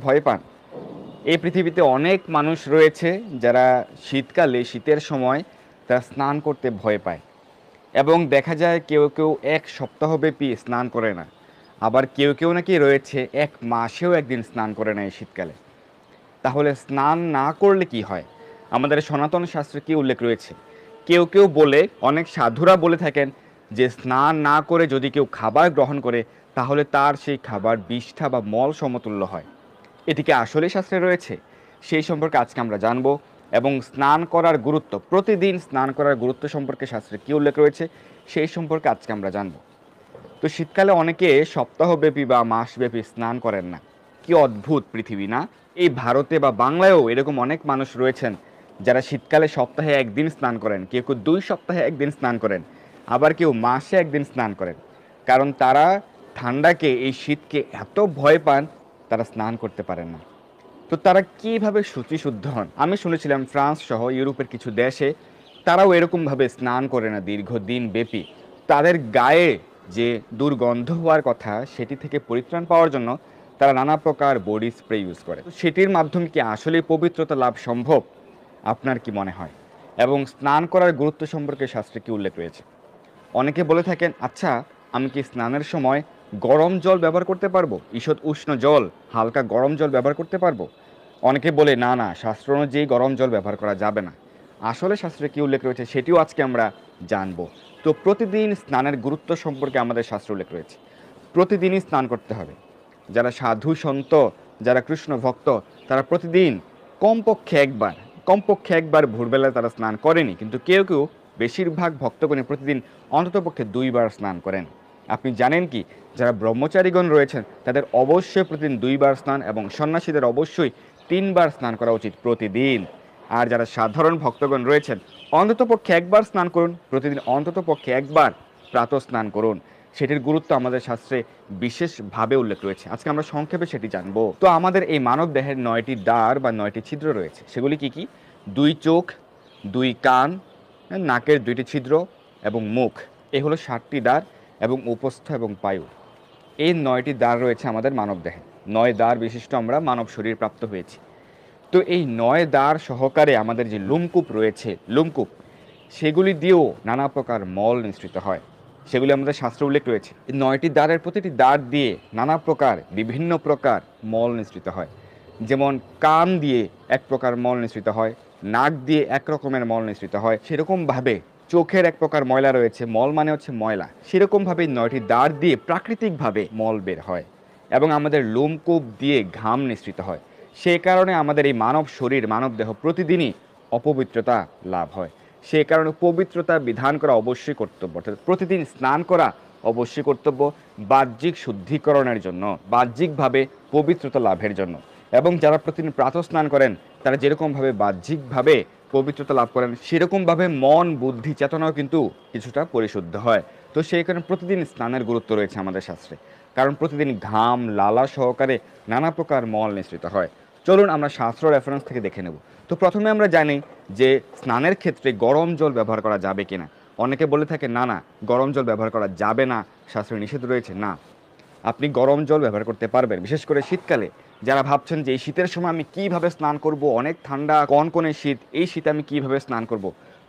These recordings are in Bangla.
ভয় পান? এই পৃথিবীতে অনেক মানুষ রয়েছে যারা শীতকালে শীতের সময় তারা স্নান করতে ভয় পায় এবং দেখা যায় কেউ কেউ 1 সপ্তাহব্যাপী স্নান করে না। আবার কেউ কেউ নাকি রয়েছে 1 মাসেও একদিন স্নান করে না এই শীতকালে। তাহলে স্নান না করলে কি হয়? আমাদের সনাতন শাস্ত্রে কি উল্লেখ রয়েছে? কেউ কেউ বলে, অনেক সাধুরা বলে থাকেন যে স্নান না করে যদি কেউ খাবার গ্রহণ করে তাহলে তার সেই খাবার বিষ্ঠা বা মল সমতুল্য হয়। এটি কি আসলে শাস্ত্রে রয়েছে? সেই সম্পর্কে আজকে আমরা জানবো। এবং স্নান করার গুরুত্ব, প্রতিদিন স্নান করার গুরুত্ব সম্পর্কে শাস্ত্রে কি উল্লেখ রয়েছে সেই সম্পর্কে আজকে আমরা জানবো। তো শীতকালে অনেকে সপ্তাহব্যাপী বা মাসব্যাপী স্নান করেন না। কি অদ্ভুত পৃথিবী না? এই ভারতে বা বাংলায়ও এরকম অনেক মানুষ রয়েছেন যারা শীতকালে সপ্তাহে একদিন স্নান করেন, কেউ কেউ 2 সপ্তাহে একদিন স্নান করেন, আবার কেউ মাসে একদিন স্নান করেন। কারণ তারা ঠান্ডাকে, এই শীতকে এত ভয় পান, তারা স্নান করতে পারেন না। তো তারা কিভাবে শুচিশুদ্ধ হন? আমি শুনেছিলাম ফ্রান্স সহ ইউরোপের কিছু দেশে তারাও এরকমভাবে স্নান করে না দীর্ঘদিন ব্যাপী। তাদের গায়ে যে দুর্গন্ধ হওয়ার কথা সেটি থেকে পরিত্রাণ পাওয়ার জন্য তারা নানা প্রকার বডি স্প্রে ইউজ করে। তো সেটির মাধ্যমে কি আসলে পবিত্রতা লাভ সম্ভব? আপনার কি মনে হয়? এবং স্নান করার গুরুত্ব সম্পর্কে শাস্ত্রে কি উল্লেখ রয়েছে? অনেকে বলে থাকেন, আচ্ছা আমি কি স্নানের সময় গরম জল ব্যবহার করতে পারবো? ঈষৎ উষ্ণ জল, হালকা গরম জল ব্যবহার করতে পারবো? অনেকে বলে না না, শাস্ত্র অনুযায়ী গরম জল ব্যবহার করা যাবে না। আসলে শাস্ত্রে কি উল্লেখ রয়েছে সেটিও আজকে আমরা জানবো। তো প্রতিদিন স্নানের গুরুত্ব সম্পর্কে আমাদের শাস্ত্র উল্লেখ রয়েছে। প্রতিদিনই স্নান করতে হবে। যারা সাধু সন্ত, যারা কৃষ্ণ ভক্ত, তারা প্রতিদিন কমপক্ষে একবার ভোরবেলায় তারা স্নান করেনি, কিন্তু কেউ কেউ বেশিরভাগ ভক্তগণে প্রতিদিন অন্ততপক্ষে 2 বার স্নান করেন। আপনি জানেন কি, যারা ব্রহ্মচারীগণ রয়েছেন তাদের অবশ্যই প্রতিদিন 2 বার স্নান, এবং সন্ন্যাসীদের অবশ্যই 3 বার স্নান করা উচিত প্রতিদিন। আর যারা সাধারণ ভক্তগণ রয়েছেন অন্ততপক্ষে একবার স্নান করুন, প্রতিদিন অন্ততপক্ষে একবার প্রাতঃ স্নান করুন। সেটির গুরুত্ব আমাদের শাস্ত্রে বিশেষভাবে উল্লেখ রয়েছে। আজকে আমরা সংক্ষেপে সেটি জানবো। তো আমাদের এই মানব দেহের 9টি দ্বার বা 9টি ছিদ্র রয়েছে। সেগুলি কি কি? 2 চোখ, 2 কান, নাকের 2টি ছিদ্র এবং মুখ। এই হলো 7টি দ্বার, এবং উপস্থ এবং পায়ু। এই 9টি দ্বার রয়েছে আমাদের মানব দেহে। 9 দ্বার বিশিষ্ট আমরা মানব শরীর প্রাপ্ত হয়েছি। তো এই 9 দ্বার সহকারে আমাদের যে লোমকূপ রয়েছে, লোমকূপ, সেগুলি দিয়েও নানা প্রকার মল নিঃসৃত হয়। সেগুলি আমাদের শাস্ত্রে উল্লেখ রয়েছে। এই 9টি দ্বারের প্রতিটি দ্বার দিয়ে নানা প্রকার, বিভিন্ন প্রকার মল নিঃসৃত হয়। যেমন কান দিয়ে এক প্রকার মল নিঃসৃত হয়, নাক দিয়ে এক রকমের মল নিঃসৃত হয়, সেরকমভাবে চোখের এক প্রকার ময়লা রয়েছে, মল মানে হচ্ছে ময়লা। সেরকমভাবে 9টি দ্বার দিয়ে প্রাকৃতিকভাবে মল বের হয়, এবং আমাদের লোমকূপ দিয়ে ঘাম নিঃসৃত হয়। সে কারণে আমাদের এই মানব শরীর, মানব দেহ প্রতিদিনই অপবিত্রতা লাভ হয়। সে কারণে পবিত্রতা বিধান করা অবশ্যই কর্তব্য, অর্থাৎ প্রতিদিন স্নান করা অবশ্যই কর্তব্য, বাহ্যিক শুদ্ধিকরণের জন্য, বাহ্যিকভাবে পবিত্রতা লাভের জন্য। এবং যারা প্রতিদিন প্রাতঃ স্নান করেন তারা যেরকমভাবে বাহ্যিকভাবে পবিত্রতা লাভ করেন, সেরকমভাবে মন, বুদ্ধি, চেতনাও কিন্তু কিছুটা পরিশুদ্ধ হয়। তো সেই কারণে প্রতিদিন স্নানের গুরুত্ব রয়েছে আমাদের শাস্ত্রে। কারণ প্রতিদিন ঘাম, লালা সহকারে নানা প্রকার মল নিঃসৃত হয়। চলুন আমরা শাস্ত্র রেফারেন্স থেকে দেখে নেব। তো প্রথমে আমরা জানি যে স্নানের ক্ষেত্রে গরম জল ব্যবহার করা যাবে কিনা। অনেকে বলে থাকে না না, গরম জল ব্যবহার করা যাবে না, শাস্ত্রে নিষেধ রয়েছে। না, আপনি গরম জল ব্যবহার করতে পারবেন, বিশেষ করে শীতকালে। যারা ভাবছেন যে এই শীতের সময় আমি কিভাবে স্নান করব, অনেক ঠান্ডা, কনকনে শীত, এই শীতে আমি কিভাবে স্নান করব,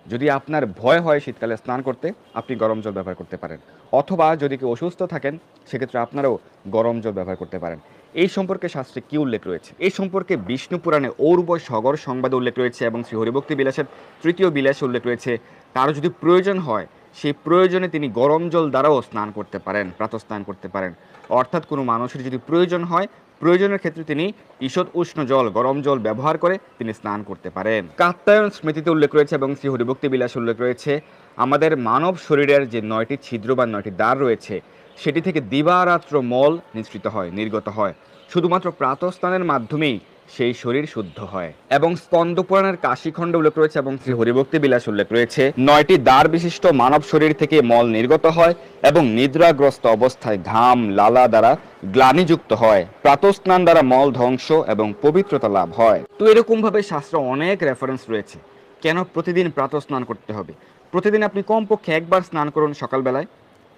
যদি আপনার ভয় হয় শীতকালে স্নান করতে, আপনি গরম জল ব্যবহার করতে পারেন। অথবা যদি কেউ অসুস্থ থাকেন, সেক্ষেত্রে আপনারাও গরম জল ব্যবহার করতে পারেন। এই সম্পর্কে শাস্ত্রে কি উল্লেখ রয়েছে? এই সম্পর্কে বিষ্ণু পুরাণে ঔর্বশ সগর সংবাদে উল্লেখ রয়েছে, এবং শ্রী হরিভক্তি বিলাসের 3য় বিলাসে উল্লেখ রয়েছে। কারো যদি প্রয়োজন হয়, সেই প্রয়োজনে তিনি গরম জল দ্বারাও স্নান করতে পারেন, প্রাতঃ স্নান করতে পারেন। অর্থাৎ কোনো মানুষের যদি প্রয়োজন হয়, প্রয়োজনের ক্ষেত্রে তিনি ঈষৎ উষ্ণ জল, গরম জল ব্যবহার করে তিনি স্নান করতে পারেন। কাত্যায়ন স্মৃতিতে উল্লেখ রয়েছে এবং শ্রী হরিভক্তি বিলাসে উল্লেখ রয়েছে, আমাদের মানব শরীরের যে 9টি ছিদ্র বা 9টি দ্বার রয়েছে, সেটি থেকে দিবারাত্র মল নিঃসৃত হয়, নির্গত হয়। শুধুমাত্র প্রাতঃ স্নানের মাধ্যমেই সেই শরীর শুদ্ধ হয়। এবং স্কন্দ পুরাণের কাশীখণ্ডে উল্লেখ রয়েছে এবং শ্রী হরিভক্তি বিলাস উল্লেখ রয়েছে, 9টি দ্বার বিশিষ্ট মানব শরীর থেকে মল নির্গত হয় এবং নিদ্রাগ্রস্ত অবস্থায় ঘাম, লালা দ্বারা গ্লানিযুক্ত হয়। প্রাতঃ স্নান দ্বারা মল ধ্বংস এবং পবিত্রতা লাভ হয়। তো এরকম ভাবে শাস্ত্র অনেক রেফারেন্স রয়েছে কেন প্রতিদিন প্রাতঃ স্নান করতে হবে। প্রতিদিন আপনি কমপক্ষে একবার স্নান করুন সকালবেলায়,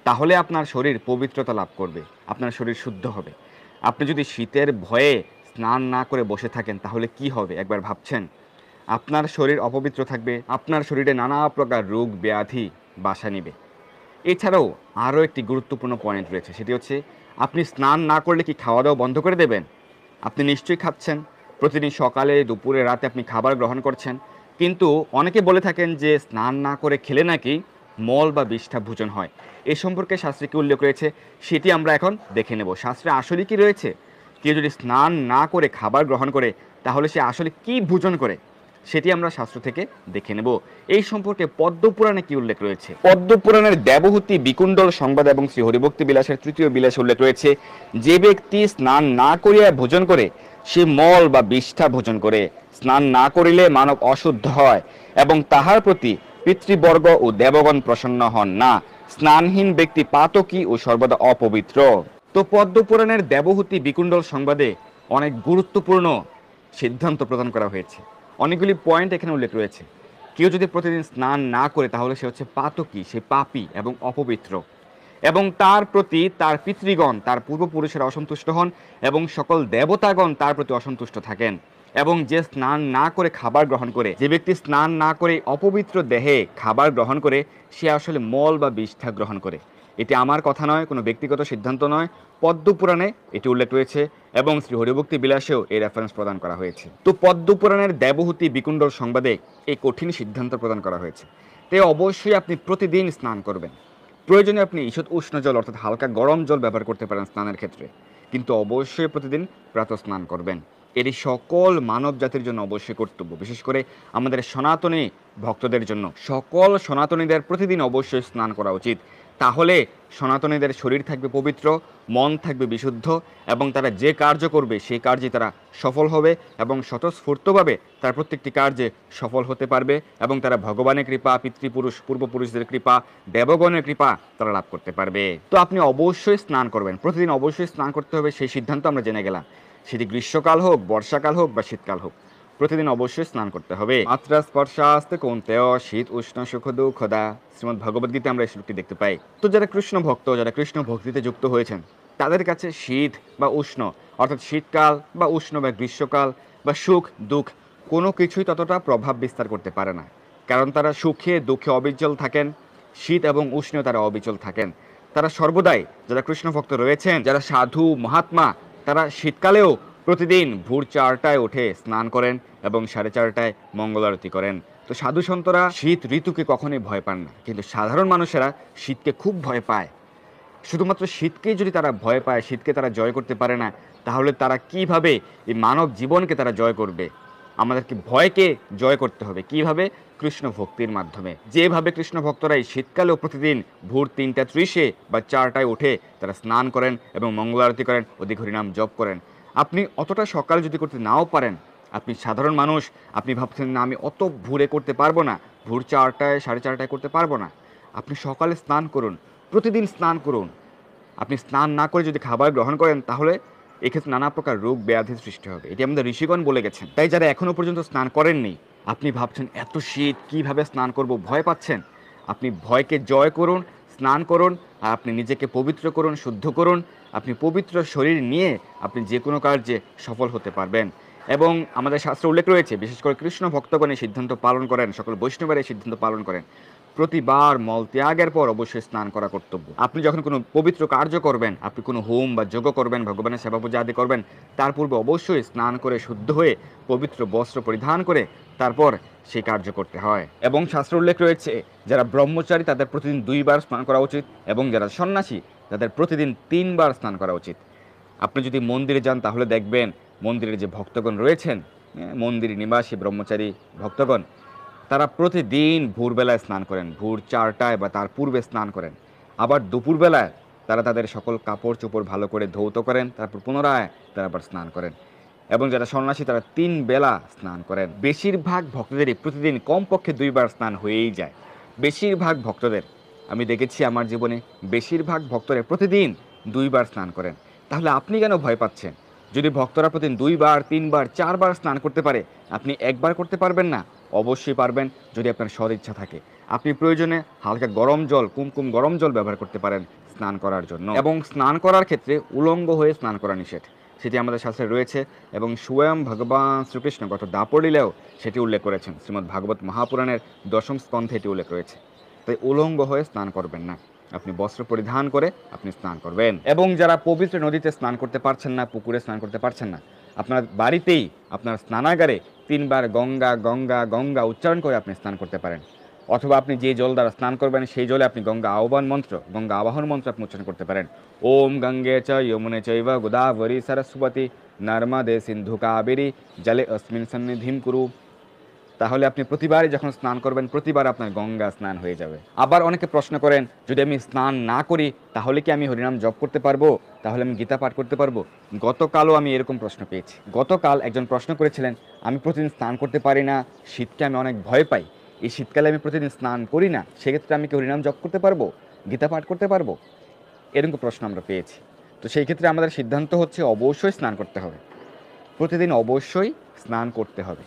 তাহলে আপনার শরীর পবিত্রতা লাভ করবে, আপনার শরীর শুদ্ধ হবে। আপনি যদি শীতের ভয়ে স্নান না করে বসে থাকেন তাহলে কি হবে একবার ভাবছেন? আপনার শরীর অপবিত্র থাকবে, আপনার শরীরে নানা প্রকার রোগ ব্যাধি বাসা নিবে। এছাড়াও আরও একটি গুরুত্বপূর্ণ পয়েন্ট রয়েছে, সেটি হচ্ছে আপনি স্নান না করলে কি খাওয়া দাওয়া বন্ধ করে দেবেন? আপনি নিশ্চয়ই খাচ্ছেন, প্রতিদিন সকালে দুপুরে রাতে আপনি খাবার গ্রহণ করছেন, কিন্তু অনেকে বলে থাকেন যে স্নান না করে খেলে নাকি মল বা বিষ্ঠা ভোজন হয়। এ সম্পর্কে শাস্ত্রে কি উল্লেখ রয়েছে সেটি আমরা এখন দেখে নেব। শাস্ত্রে আসলে কি রয়েছে? কেউ যদি স্নান না করে খাবার গ্রহণ করে তাহলে সে আসলে কি ভোজন করে সেটি আমরা শাস্ত্র থেকে দেখে নেব। এই সম্পর্কে পদ্মপুরাণে কি উল্লেখ রয়েছে? পদ্মপুরাণের দেবহূতি বিকুণ্ডল সংবাদ এবং শ্রী হরিভক্তি বিলাসের তৃতীয় বিলাসে উল্লেখ রয়েছে, যে ব্যক্তি স্নান না করিয়া ভোজন করে সে মল বা বিষ্ঠা ভোজন করে। স্নান না করিলে মানব অশুদ্ধ হয় এবং তাহার প্রতি পিতৃবর্গ ও দেবগণ প্রসন্ন হন না। স্নানহীন ব্যক্তি পাতকী ও সর্বদা অপবিত্র। তো পদ্মপুরাণের দেবহূতি বিকুণ্ডল সংবাদে অনেক গুরুত্বপূর্ণ সিদ্ধান্ত প্রদান করা হয়েছে। অনেকগুলি পয়েন্ট এখানে উল্লেখ রয়েছে। কেউ যদি প্রতিদিন স্নান না করে তাহলে সে হচ্ছে পাতকী, সে পাপী এবং অপবিত্র, এবং তার প্রতি তার পিতৃগণ, তার পূর্বপুরুষেরা অসন্তুষ্ট হন এবং সকল দেবতাগণ তার প্রতি অসন্তুষ্ট থাকেন। এবং যে স্নান না করে খাবার গ্রহণ করে, যে ব্যক্তি স্নান না করে অপবিত্র দেহে খাবার গ্রহণ করে, সে আসলে মল বা বিষ্ঠা গ্রহণ করে। এটি আমার কথা নয়, কোনো ব্যক্তিগত সিদ্ধান্ত নয়, পদ্মপুরাণে এটি উল্লেখ রয়েছে এবং শ্রী হরিভক্তি বিলাসেও এই রেফারেন্স প্রদান করা হয়েছে। তো পদ্মপুরাণের দেবহূতি বিকুণ্ডল সংবাদে এই কঠিন সিদ্ধান্ত প্রদান করা হয়েছে। তাই অবশ্যই আপনি প্রতিদিন স্নান করবেন। প্রয়োজনে আপনি ঈষৎ উষ্ণ জল অর্থাৎ হালকা গরম জল ব্যবহার করতে পারেন স্নানের ক্ষেত্রে, কিন্তু অবশ্যই প্রতিদিন প্রাতঃ স্নান করবেন। এটি সকল মানব জাতির জন্য অবশ্যই কর্তব্য, বিশেষ করে আমাদের সনাতনী ভক্তদের জন্য। সকল সনাতনীদের প্রতিদিন অবশ্যই স্নান করা উচিত। তাহলে সনাতনীদের শরীর থাকবে পবিত্র, মন থাকবে বিশুদ্ধ, এবং তারা যে কার্য করবে সেই কার্যে তারা সফল হবে এবং স্বতঃস্ফূর্তভাবে তার প্রত্যেকটি কার্যে সফল হতে পারবে, এবং তারা ভগবানের কৃপা, পিতৃপুরুষ পূর্বপুরুষদের কৃপা, দেবগণের কৃপা তারা লাভ করতে পারবে। তো আপনি অবশ্যই স্নান করবেন, প্রতিদিন অবশ্যই স্নান করতে হবে, সেই সিদ্ধান্ত আমরা জেনে গেলাম। সেটি গ্রীষ্মকাল হোক, বর্ষাকাল হোক বা শীতকাল হোক, প্রতিদিন অবশ্যই স্নান করতে হবে। মাত্রা স্পর্শাস্তে কোনতেয় শীত উষ্ণ সুখ দুঃখদা, শ্রীমদ্ ভগবদ্গীতা আমরা এই শ্লোকটি দেখতে পাই। তো যারা কৃষ্ণ ভক্ত, যারা কৃষ্ণ ভক্তিতে যুক্ত হয়েছেন, তাদের কাছে শীত বা উষ্ণ অর্থাৎ শীতকাল বা উষ্ণ বা গ্রীষ্মকাল বা সুখ দুঃখ কোনো কিছুই ততটা প্রভাব বিস্তার করতে পারে না, কারণ তারা সুখে দুঃখে অবিচল থাকেন, শীত এবং উষ্ণে তারা অবিচল থাকেন। তারা সর্বদাই, যারা কৃষ্ণ ভক্ত রয়েছেন, যারা সাধু মহাত্মা, তারা শীতকালেও প্রতিদিন ভোর 4টায় উঠে স্নান করেন এবং 4:30টায় মঙ্গল আরতি করেন। তো সাধু সন্তরা শীত ঋতুকে কখনোই ভয় পান না, কিন্তু সাধারণ মানুষেরা শীতকে খুব ভয় পায়। শুধুমাত্র শীতকেই যদি তারা ভয় পায়, শীতকে তারা জয় করতে পারে না, তাহলে তারা কিভাবে এই মানব জীবনকে তারা জয় করবে? আমাদেরকে ভয়কে জয় করতে হবে কিভাবে? কৃষ্ণ ভক্তির মাধ্যমে। যেভাবে কৃষ্ণ ভক্তরা এই শীতকালেও প্রতিদিন ভোর 3:30 বা 4টায় উঠে তারা স্নান করেন এবং মঙ্গল আরতি করেন, অধিক হরিনাম জপ করেন। আপনি অতটা সকালে যদি করতে নাও পারেন, আপনি সাধারণ মানুষ, আপনি ভাবছেন না আমি অত ভোরে করতে পারবো না, ভোর 4টায় 4:30টায় করতে পারবো না, আপনি সকালে স্নান করুন, প্রতিদিন স্নান করুন। আপনি স্নান না করে যদি খাবার গ্রহণ করেন তাহলে এক্ষেত্রে নানা প্রকার রোগ ব্যাধির সৃষ্টি হবে, এটি আমাদের ঋষিগণ বলে গেছেন। তাই যারা এখনো পর্যন্ত স্নান করেননি, আপনি ভাবছেন এত শীত কিভাবে স্নান করব, ভয় পাচ্ছেন, আপনি ভয়কে জয় করুন, স্নান করুন, আর আপনি নিজেকে পবিত্র করুন, শুদ্ধ করুন। আপনি পবিত্র শরীর নিয়ে আপনি যে কোনো কার্যে সফল হতে পারবেন। এবং আমাদের শাস্ত্রে উল্লেখ রয়েছে, বিশেষ করে কৃষ্ণ ভক্তগণ এই সিদ্ধান্ত পালন করেন, সকল বৈষ্ণবের এই সিদ্ধান্ত পালন করেন, প্রতিবার মল ত্যাগের পর অবশ্যই স্নান করা কর্তব্য। আপনি যখন কোনো পবিত্র কার্য করবেন, আপনি কোনো হোম বা যজ্ঞ করবেন, ভগবানের সেবা পূজা আদি করবেন, তার পূর্বে অবশ্যই স্নান করে শুদ্ধ হয়ে পবিত্র বস্ত্র পরিধান করে তারপর সেই কার্য করতে হয়। এবং শাস্ত্র উল্লেখ রয়েছে, যারা ব্রহ্মচারী তাদের প্রতিদিন 2বার স্নান করা উচিত, এবং যারা সন্ন্যাসী তাদের প্রতিদিন 3বার স্নান করা উচিত। আপনি যদি মন্দিরে যান তাহলে দেখবেন মন্দিরের যে ভক্তগণ রয়েছেন, মন্দির নিবাসী ব্রহ্মচারী ভক্তগণ, তারা প্রতিদিন ভোরবেলায় স্নান করেন, ভোর 4টায় বা তার পূর্বে স্নান করেন। আবার দুপুরবেলায় তারা তাদের সকল কাপড় চোপড় ভালো করে ধৌত করেন, তারপর পুনরায় তারা আবার স্নান করেন। এবং যারা সন্ন্যাসী তারা 3 বেলা স্নান করেন। বেশিরভাগ ভক্তদেরই প্রতিদিন কমপক্ষে 2বার স্নান হয়েই যায়। বেশিরভাগ ভক্তদের আমি দেখেছি আমার জীবনে, বেশিরভাগ ভক্তরা প্রতিদিন 2বার স্নান করেন। তাহলে আপনি কেন ভয় পাচ্ছেন? যদি ভক্তরা প্রতিদিন 2বার 3বার 4বার স্নান করতে পারে, আপনি একবার করতে পারবেন না? অবশ্যই পারবেন, যদি আপনার সদিচ্ছা থাকে। আপনি প্রয়োজনে হালকা গরম জল, কুমকুম গরম জল ব্যবহার করতে পারেন স্নান করার জন্য। এবং স্নান করার ক্ষেত্রে উলঙ্গ হয়ে স্নান করা নিষেধ। সেটি আমাদের শাস্ত্রে রয়েছে এবং স্বয়ং ভগবান শ্রীকৃষ্ণ গত দাপড়িলেও সেটি উল্লেখ করেছেন। শ্রীমদ্ ভাগবত মহাপুরাণের দশম স্কন্ধে এটি উল্লেখ রয়েছে। তাই উলঙ্গ হয়ে স্নান করবেন না, আপনি বস্ত্র পরিধান করে আপনি স্নান করবেন। এবং যারা পবিত্র নদীতে স্নান করতে পারছেন না, পুকুরে স্নান করতে পারছেন না, আপনার বাড়িতেই আপনার স্নানাগারে 3 বার গঙ্গা গঙ্গা গঙ্গা উচ্চারণ করে আপনি স্নান করতে পারেন। অথবা আপনি যে জল দ্বারা স্নান করবেন সেই জলে আপনি গঙ্গা আবাহন মন্ত্র আপনি উচ্চারণ করতে পারেন। ওম গঙ্গে চ যমুনে চৈব গোদাবরী সরস্বতী নর্মদে সিন্ধু কাবেরী জলে অস্মিন সন্নিধিম কুরু। তাহলে আপনি প্রতিবারই যখন স্নান করবেন প্রতিবার আপনার গঙ্গা স্নান হয়ে যাবে। আবার অনেকে প্রশ্ন করেন, যদি আমি স্নান না করি তাহলে কি আমি হরিনাম জপ করতে পারবো, তাহলে আমি গীতা পাঠ করতে পারবো? গতকালও আমি এরকম প্রশ্ন পেয়েছি। গতকাল একজন প্রশ্ন করেছিলেন, আমি প্রতিদিন স্নান করতে পারি না, শীতকে আমি অনেক ভয় পাই, এই শীতকালে আমি প্রতিদিন স্নান করি না, সেক্ষেত্রে আমি কি হরিনাম জপ করতে পারবো, গীতা পাঠ করতে পারবো? এরকম প্রশ্ন আমরা পেয়েছি। তো সেই ক্ষেত্রে আমাদের সিদ্ধান্ত হচ্ছে অবশ্যই স্নান করতে হবে, প্রতিদিন অবশ্যই স্নান করতে হবে।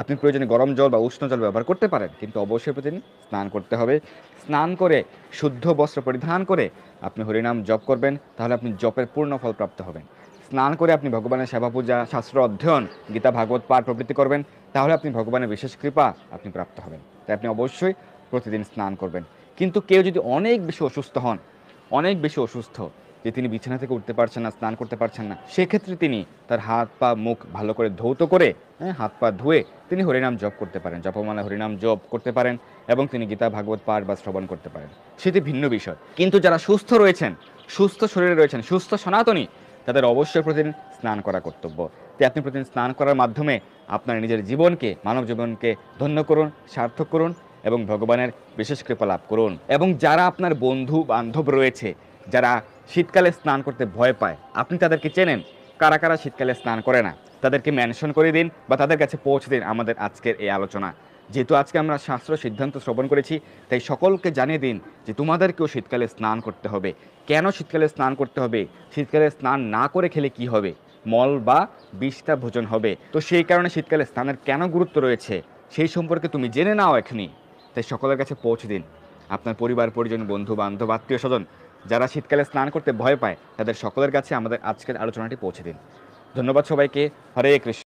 আপনি প্রয়োজনে গরম জল বা উষ্ণ জল ব্যবহার করতে পারেন, কিন্তু অবশ্যই প্রতিদিন স্নান করতে হবে। স্নান করে শুদ্ধ বস্ত্র পরিধান করে আপনি হরিনাম জপ করবেন, তাহলে আপনি জপের পূর্ণ ফল প্রাপ্ত হবেন। স্নান করে আপনি ভগবানের সেবা পূজা, শাস্ত্র অধ্যয়ন, গীতা ভাগবত পাঠ প্রভৃতি করবেন, তাহলে আপনি ভগবানের বিশেষ কৃপা আপনি প্রাপ্ত হবেন। তাই আপনি অবশ্যই প্রতিদিন স্নান করবেন। কিন্তু কেউ যদি অনেক বেশি অসুস্থ হন, অনেক বেশি অসুস্থ যে তিনি বিছানা থেকে উঠতে পারছেন না, স্নান করতে পারছেন না, সেক্ষেত্রে তিনি তার হাত পা মুখ ভালো করে ধৌত করে, হাত পা ধুয়ে তিনি হরিনাম জপ করতে পারেন, জপমালা হরিনাম জপ করতে পারেন এবং তিনি গীতা ভাগবত পাঠ বা শ্রবণ করতে পারেন, সেটি ভিন্ন বিষয়। কিন্তু যারা সুস্থ রয়েছেন, সুস্থ শরীরে রয়েছেন, সুস্থ সনাতনী, তাদের অবশ্যই প্রতিদিন স্নান করা কর্তব্য। তাই আপনি প্রতিদিন স্নান করার মাধ্যমে আপনার নিজের জীবনকে, মানব জীবনকে ধন্য করুন, সার্থক করুন এবং ভগবানের বিশেষ কৃপা লাভ করুন। এবং যারা আপনার বন্ধু বান্ধব রয়েছে, যারা শীতকালে স্নান করতে ভয় পায়, আপনি তাদেরকে চেনেন, কারা কারা শীতকালে স্নান করে না, তাদেরকে মেনশন করে দিন বা তাদের কাছে পৌঁছে দিন আমাদের আজকের এই আলোচনা। যেহেতু আজকে আমরা শাস্ত্র সিদ্ধান্ত শ্রবণ করেছি, তাই সকলকে জানিয়ে দিন যে তোমাদেরকেও শীতকালে স্নান করতে হবে। কেন শীতকালে স্নান করতে হবে, শীতকালে স্নান না করে খেলে কি হবে, মল বা বিষটা ভোজন হবে। তো সেই কারণে শীতকালে স্নানের কেন গুরুত্ব রয়েছে সেই সম্পর্কে তুমি জেনে নাও এখনই। তাই সকলের কাছে পৌঁছে দিন, আপনার পরিবার পরিজন, বন্ধু বান্ধব, আত্মীয় স্বজন যারা শীতকালে স্নান করতে ভয় পায়, তাদের সকলের কাছে আমাদের আজকের আলোচনাটি পৌঁছে দিন। ধন্যবাদ সবাইকে। হরে কৃষ্ণ।